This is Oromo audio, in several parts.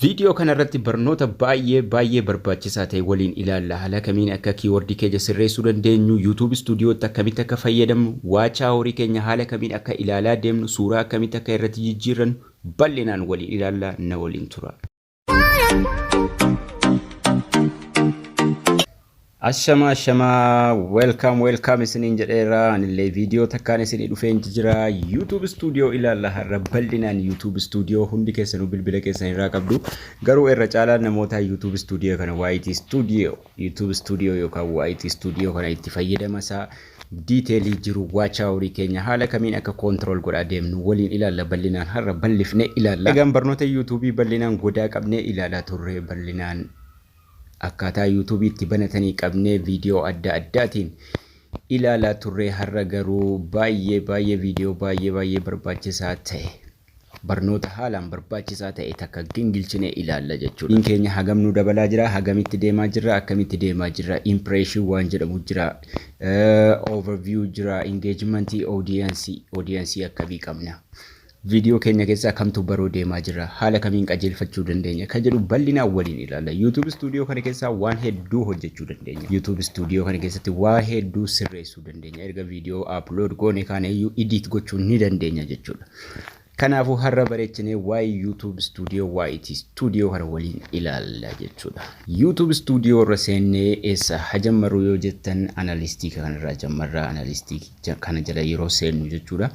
Video kanarratti barnoota baay'ee barbaachisaa ta'e waliin ilaalla. Haala kamiin akka kiiwordii keenya sirreessuu dandeenyu, YouTube Studio'tti akkamitti akka fayyadamnu, waachaa horii keenya haala kamiin akka ilaalaa deemnu, suuraa akkamitti akka irratti jijjiirrannu bal'inaan waliin ilaalla. Na waliin tura. Ashama welcome isiniin jedheera. Anillee video takkaan isinii dhufeen jira. YouTube Studio ilaalla har'a bal'inaan YouTube Studio hundi keessanuu bilbila keessan irraa qabdu. Garuu irra caalaa namoota YouTube Studio kana YouTube Studio yookaan itti Studio kana itti fayyadama isaa detailii jiru waachaa horii keenya haala kamiin akka control godhaa deemnu waliin ilaalla bal'inaan har'a bal'ifnee ilaalla. Egaan barnoota YouTube bal'inaan godaa qabnee ilaalaa turre bal'inaan Akkata YouTube itti banatanii qabnee video adda addaatiin ilaalaa turre har'a garuu baay'ee video baay'ee barbaachisaa ta'e barnoota haalaan barbaachisaa ta'e takka gingilchinee ilaalla jechuudha. Keenya hagam nu dabalaa jira, hagamitti deemaa jira, akkamitti deemaa jira, impression waan jedhamu jira, overview jira, engagement audience akkamii qabna. Video keenya keessa kamtu baroo deemaa jira, haala kamiin qajeelfachuu dandeenya kan jedhu bal'inaan waliin ilaalla. YouTube Studio kana keessa waan hedduu hojjechuu dandeenya. YouTube Studio kana keessatti waa hedduu sirreessuu dandeenya. Erga video upload goone kana iyyuu edit gochuu ni dandeenya jechuudha. Kanaafuu har'a bareechinee waa'ee YouTube Studio itti Studio kana waliin ilaalla jechuudha. YouTube Studio irra seennee eessa hajammaru yoo jettan analistii kanarraa jammarraa analistii kana jala yeroo seennu jechuudha.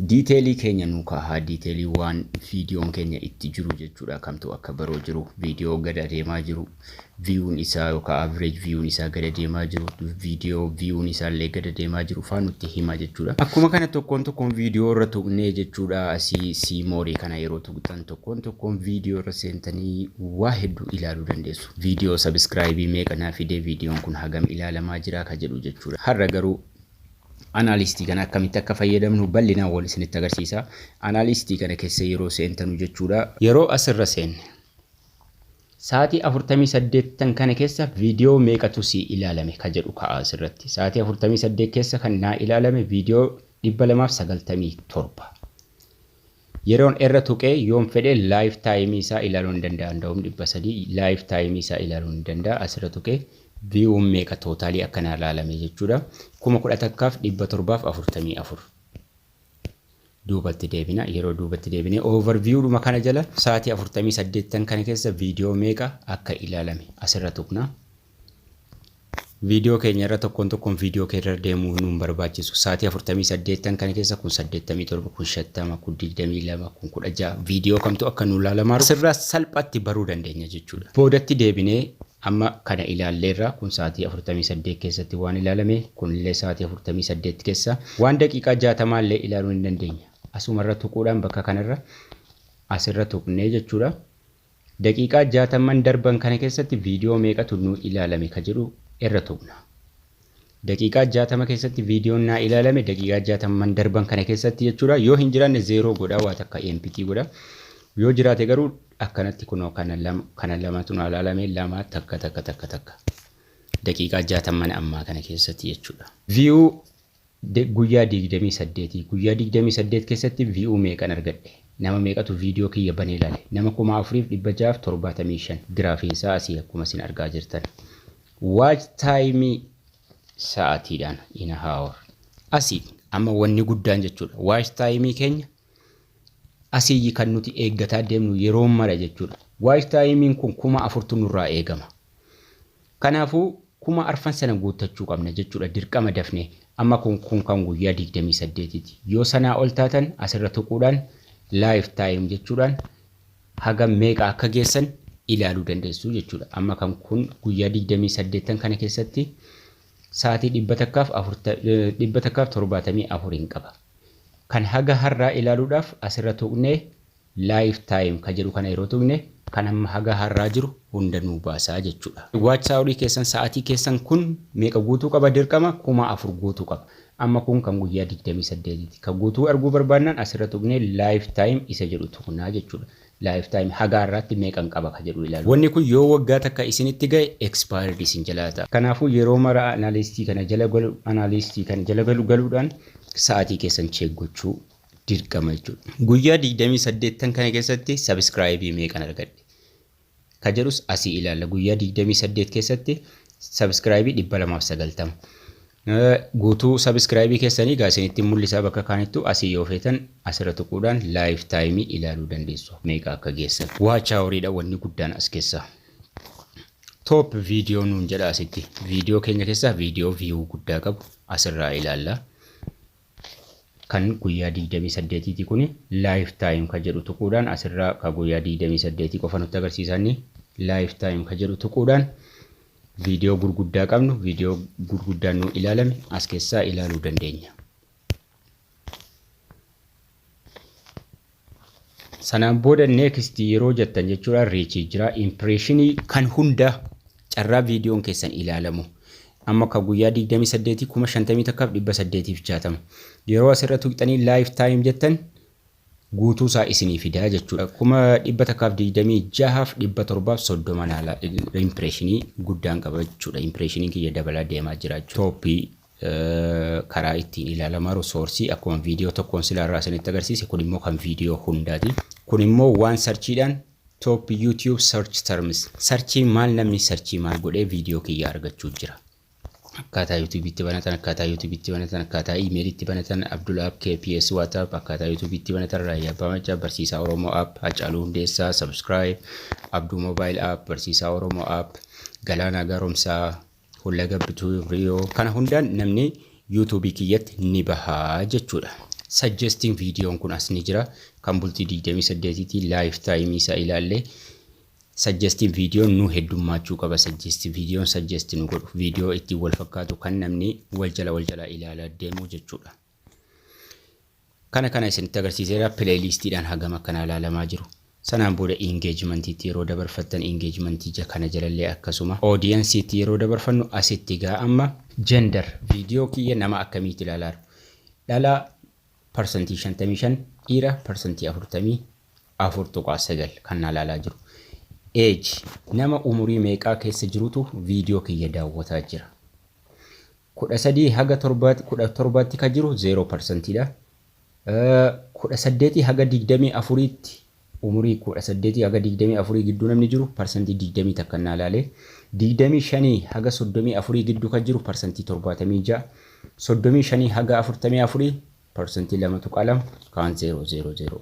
Detailii keenya nuukaa detailii waan videoon keenya itti jiru jechuudha. Kamtu akka baroo jiru video gada deemaa jiru, viewun isaa yookaan average viewun isaa gada deemaa jiru, video viewun isaa illee gada deemaa jiru faan nutti hima jechuudha. Akkuma kana tokkoon video irra tuqnee jechuudha. Asii moorii kana yeroo tuqxan tokkoon video irra seentanii waa hedduu ilaaluu dandeessu. Video subscribe meeqa naa fidee videoon kun hagam ilaalamaa jira ka jedhu jechuudha. Har'a garuu analistii kana akkamitti akka fayyadamnu bal'inaan wal isinitti agarsiisa. Analistii kana keessa yeroo seentanu jechuudha. Yeroo asirra seenne sa'aatii 48 kana keessa video meeqatu si ilaalame ka jedhu ka'a asirratti. Sa'aatii 48 keessa kan naa ilaalame video 297. Yeroon irra tuqee yoon fedhe live time isaa ilaaluu ni danda'a. Nda'um 300 live time isaa ilaaluu ni danda'a. Asirra tuqee view meeqa totally akkana ilaalame jechuudha. 1744 duubatti deebina. Yeroo duubatti deebine overview dhuma kana jala sa'aatii 48 kana keessa video meeqa akka ilaalame asirra tuqna. Video keenya irra tokkoon video keenya irra deemuu nu barbaachisu. Sa'aatii 48 kana keessa 87 50 22 16 video kamtu akka nu ilaalamaa sirraa salphaatti baruu dandeenya jechuudha. Boodatti deebinee amma kana ilaalleerra kun sa'aatii 48 keessatti waan ilaalame kun illee sa'aatii 48 keessa waan daqiiqaa 60 illee ilaaluu ni dandeenya. Asumarra tuquudhaan bakka kanarra asirra tuqnee jechuudha. Daqiiqaa 60 darban kana keessatti video meeqatu nu ilaalame ka jedhu irra tuqna. Daqiiqaa 60 keessatti videoon naa ilaalame daqiiqaa 60 darban kana keessatti jechuudha. Yoo hin jiraanne 0 godha waa takka MPT godha. Yoo jiraate garuu akkanatti kunoo kana lamatu na ilaalame lama takka daqiiqaa 60 ammaa kana keessatti jechuudha. View guyyaa 28 keessatti view meeqan argadhe, nama meeqatu video kiyya banee ilaale, nama 4675 giraafiin isaa asii akkuma isin argaa jirtan. Watch time sa'aatiidhaan in a hour asii amma wanni guddaan jechuudha. Watch time keenya asii kan nuti eeggataa deemnu yeroo mara jechuudha. Watch time kun 4000 nurraa eegama. Kanaafuu 4000 sana guuttachuu qabna jechuudha. Dirqama dafnee amma kun kan guyyaa 28ti. Yoo sanaa ol taatan asirra tuquudhaan lifetime jechuudhaan haga meeqa akka geessan ilaaluu dandeessu jechuudha. Amma kan kun guyyaa 28 kana keessatti sa'aatii 174 qaba. Kan haga har'aa ilaaluudhaaf asirra tuqnee lifetime ka jedhu kana yeroo tuqne kan amma haga har'aa jiru hunda nu baasaa jechuudha. Waachaa horii keessan sa'aatii keessan kun meeqa guutuu qaba dirqama 4000 guutuu qaba. Amma kun kan guyyaa 28ti. Kan guutuu arguu barbaannaan asirra tuqnee lifetime isa jedhu tuqnaa jechuudha. Lifetime haga har'aatti meeqan qaba ka jedhu ilaalu. Wanni kun yoo waggaa takka isinitti gahe expired isin jalaata. Kanaafuu yeroo mara analistii kana jala galuudhaan sa'aatii keessan check gochuu dirqama jechuudha. Guyyaa 28 kana keessatti subscribe meeqan argadhe. ka jedhus asii ilaalla. Guyyaa 28 keessatti subscribe 290. Guutuu subscribe keessanii gaasinitti mul'isaa bakka kaanittu asii yoo feetan asirra tuquudhaan live time ilaaluu dandeessu. Meeqa akka geessan. Watch houriidha wanni guddaan as keessa. Top video nuun jedha asitti. Video keenya keessaa video view guddaa qabu asirraa ilaalla. Kan guyyaa 28 ti kuni live time ka jedhu tuquudhaan asirraa ka guyyaa 28 qofa nutti agarsiisanii live time ka jedhu tuquudhaan video gurguddaa qabnu video gurguddaan nu ilaalame as keessaa ilaaluu dandeenya. Sanaan booda next yeroo jettan jechuudha reach jira impressionii kan hunda carraa videoon keessan ilaalamu. Amma ka guyyaa 28 kuma 50 takkaaf 860 yeroo asirratti tuqxanii live time jettan guutuu isaa isinii fidaa jechuudha. Kuma 126 730 naala impressionii guddaan qaba jechuudha. Impressionii kiyya dabalaa deemaa jira jechuudha. Toppii karaa ittiin ilaalamaa source akkuma video tokkoon silaarraa isinitti agarsiise kun immoo kan video hundaati. Kun immoo waan searchiidhaan top YouTube search terms searchii maal namni searchii maal godhee video kiyya argachuu jira. Akkata YouTube itti banatan, akkata YouTube itti banatan, akkata email itti banatan, Abdul app KPS WhatsApp, akkata YouTube itti banatan, Raayyaa Bamacha barsiisaa Oromoo app, Hacaaluu Hundeessaa subscribe, Abduu mobile app, barsiisaa Oromoo app, Galaanaa Gaaromsaa, Hullagabbituu Riyoo. Kana hundaan namni YouTube kiyyatti ni bahaa jechuudha. Suggesting videoon kun as ni jira. Kan bultii 28 ti live time isa ilaalle. Suggesting video nu heddummaachuu qaba. Suggesting video suggest nu godhu video itti wal fakkaatu kan namni wal jala ilaalaa deemu jechuudha. Kana isinitti agarsiiseera playlistiidhaan hagam akkana ilaalamaa jiru. Sanaan booda engagement itti yeroo dabarfattan engagement ija kana jalallee akkasuma audience itti yeroo dabarfannu asitti gaa amma gender video kiyya nama akkamiitti ilaalaa dhala percentage 55 dhiira percentage 44.9 kan ilaalaa jiru. Age nama umurii meeqaa keessa jirutu video kiyya daawwataa jira. 13 haga 17 ka jiru 0% dha. 18 haga 24 tti umurii 18 haga 24 gidduu namni jiru percentage 20 takka ilaale. 25 haga 34 gidduu ka jiru percentage 76. 35 haga 44 percentage 2.2 kan 000.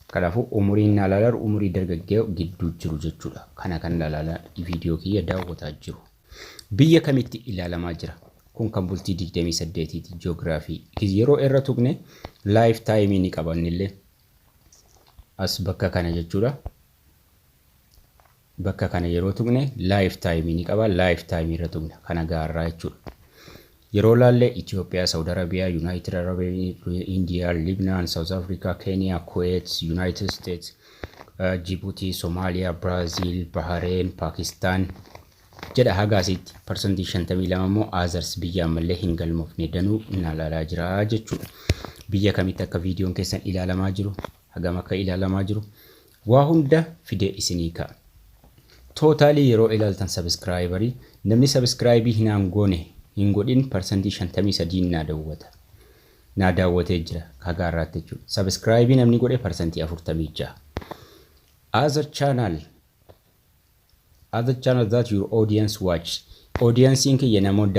Kanaafuu umuriin ilaalaar umurii dargaggee gidduu jiru jechuudha. Kana kan ilaalaa video kiyya daawwataa jiru. Biyya kamitti ilaalamaa jira? Kun kan bultii 28 ti geography. Yeroo irra tuqne live time ni qabannillee as bakka kana jechuudha. Bakka kana yeroo tuqne live time ni qaba. Live time irra tuqne kana gaarraa jechuudha. Yeroo laalle Ethiopia, Saudi Arabia, United Arab Emirates, India, Lebanon, South Africa, Kenya, Kuwait, United States, Djibouti, Somalia, Brazil, Bahrain, Pakistan. Jedha hagaasitti percentage 52 immoo others biyya ammallee hin galmoofne danuu ilaalaa jira jechuudha. Biyya kamitti akka videoon keessan ilaalamaa jiru, hagam akka ilaalamaa jiru waa hunda fidee isinii ka'a. Totally yeroo ilaaltan subscriberii namni subscribe hin godhin percentage 53 na daawwatee jira kagaarraatti jechuudha. Subscribe namni godhe percentage 46. Other channel that your audience watch. Audience kiyya namoota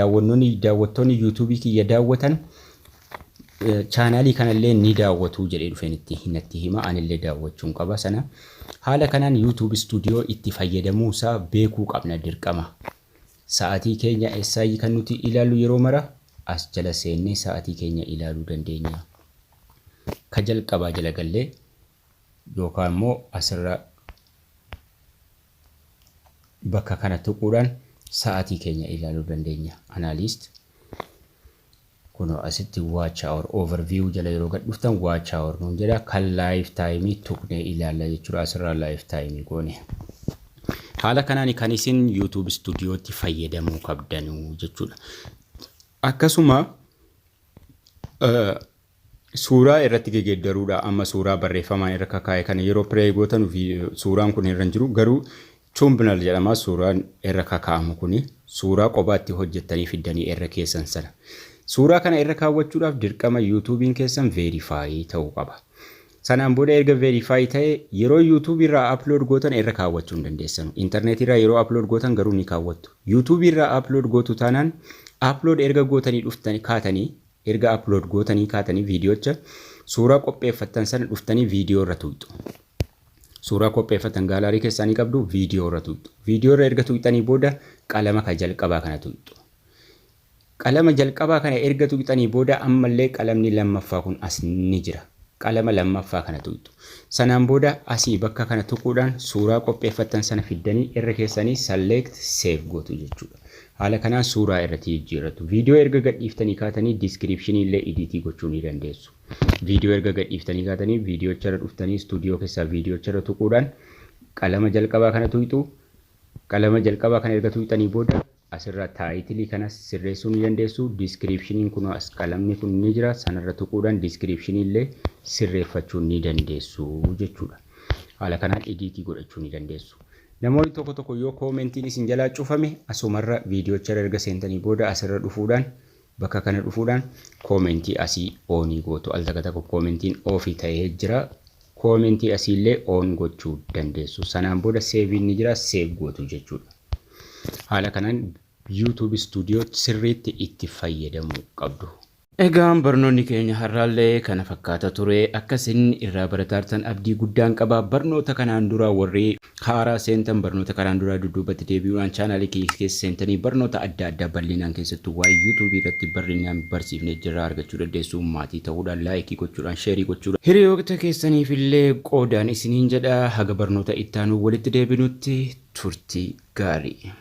daawwattoonni YouTube kiyya daawwatan channelii kanallee ni daawwatu jedhee dhufeenitti hinatti hima anillee daawwachuun qaba sana. Haala kanaan YouTube studio itti fayyadamuu isaa beekuu qabna dirqama. Sa'aatii keenya eessaayi kan nuti ilaallu yeroo mara as jala seennee sa'aatii keenya ilaaluu dandeenya. Ka jalqabaa jala gallee yookaan immoo asirra bakka kana tuquudhaan sa'aatii keenya ilaaluu dandeenya. Analyst kuno asitti watch hour overview jala yeroo gad dhuftan watch hour nuun jedha kan live time tuqnee ilaalla jechuudha. Asirraa live time goone. Haala kanaan kan isin YouTube studio itti fayyadamuu qabdanu jechuudha. Akkasuma suuraa irratti geggeeddaruudha amma suuraa barreeffamaan irra kakaa'e kana yeroo play gootan suuraan kun irra jiru garuu thumbnail jedhama suuraan irra kakaa'amu kuni suuraa qobaatti hojjettanii fiddanii irra keessan sana. Suuraa kana irra kaawwachuudhaaf dirqama YouTubein keessan verify ta'uu qaba. Sanaan booda erga verify ta'e yeroo YouTube irraa upload gootan irra kaawwachuu hin dandeessanu. Internet irraa yeroo upload gootan garuu ni kaawwattu. YouTube irraa upload gootu taanaan upload erga gootanii dhuftanii kaatanii erga upload gootanii kaatanii viidiyoocha suuraa qopheeffattan sana dhuftanii viidiyoo irra tuqxu. Suuraa qopheeffatan gaalaarii keessanii qabdu viidiyoo irra tuqxu. Viidiyoo irra erga tuqxanii booda qalama ka jalqabaa kana tuqxu. Qalama jalqabaa kana erga tuqxanii booda ammallee qalamni lammaffaa kun as ni jira. Qalama lammaffaa kana tuqxu. Sanaan booda asii bakka kana tuquudhaan suuraa qopheeffatan sana fiddanii irra keessanii select save gootu jechuudha. Haala kanaan suuraa irratti jijjiirratu. Viidiyoo erga gadhiiftanii kaatanii description illee editii gochuu ni dandeessu. Viidiyoo erga gadhiiftanii kaatanii viidiyoocha irra dhuftanii stuudiyoo keessaa viidiyoocha irra tuquudhaan qalama jalqabaa kana tuqxu. Qalama jalqabaa kana erga tuqxanii booda asirra taayitilii kanas sirreessuu ni dandeessu. Descriptioniin kun as qalamni kun ni jira. Sanarra tuquudhaan description illee sirreeffachuu ni dandeessu jechuudha. Haala kanaan editii godhachuu ni dandeessu. Namoonni tokko tokko yoo koomentiin isin jalaa cufame asumarra viidiyoocha erga seentanii booda asirra dhufuudhaan bakka kana dhufuudhaan koomentii asii oonii gootu. Al takka takka koomentiin oofii ta'ee jira. Koomentii asiillee oon gochuu dandeessu. Sanaan booda seeviin ni jira. Seev gootu jechuudha. Haala kanaan YouTube Studio sirriitti itti fayyadamuu qabdu. Egaan barnoonni keenya har'aallee kana fakkaata ture. Akkasin irraa baratartan abdii guddaan qaba. Barnoota kanaan dura warri haaraa seentan barnoota kanaan dura dudduubatti deebi'uudhaan chaanaalii keessa seentanii barnoota adda addaa bal'inaan keessattuu waa'ee YouTube irratti bal'inaan barsiifnee jirra argachuu dandeessu. Maatii ta'uudhaan laayikii gochuudhaan sheerii gochuudhaan hiriyoota keessaniif illee qoodaan isiniin jedha. Haga barnoota ittaanuu walitti deebinutti turtii gaarii.